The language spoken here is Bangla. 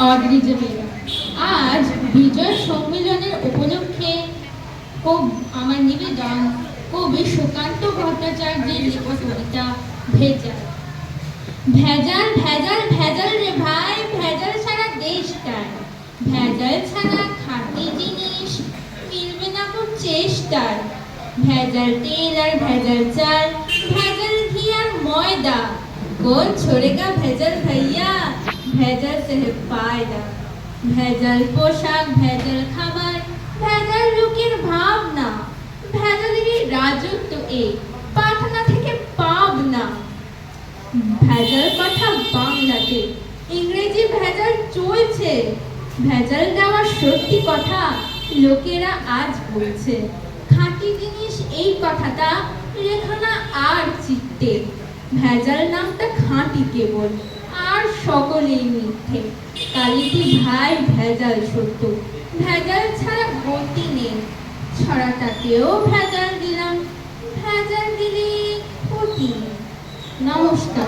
অদ্রিজেবল। আজ বিজয় সম্মেলনের উপলক্ষে আমার নিবেদন কবি সুকান্ত ভট্টাচার্যের লেখা কবিতা ভেজাল। ভেজাল ভেজাল ভেজাল রে ভাই, ভেজাল ছাড়া দেশটায়, ভেজাল ছাড়া খাঁটি জিনিস মিলবে না কোন চেষ্টায়। ভেজাল তেল আর ভেজাল চাল, ভেজাল ঘি আর ময়দা, कौन छोड़ेगा भेजल भैया, भेजल से है फायदा। भेजल पोशाक, भेजल खाबार, भेजल लोकेर भावना, भेजलेরই রাজত্ব এই পাটনা থেকে পাবনা। ভেজাল কথা বাংলাতে, ইংরেজি ভেজাল চলছে, ভেজাল দেওয়ার সত্যি কথা লোকেরা আজ বলছে। খাঁটি জিনিস এই কথাটা লেখা না আর চিত্তে, ভেজাল নামটা খাঁটি কেবল, আর সকলেই মিথ্যে। কালিটি ভাই ভেজাল সত্য, ভেজাল ছাড়া গতি নেই। ছড়াটাতেও ভেজাল দিলাম, ভেজাল দিলে ক্ষতি। নমস্কার।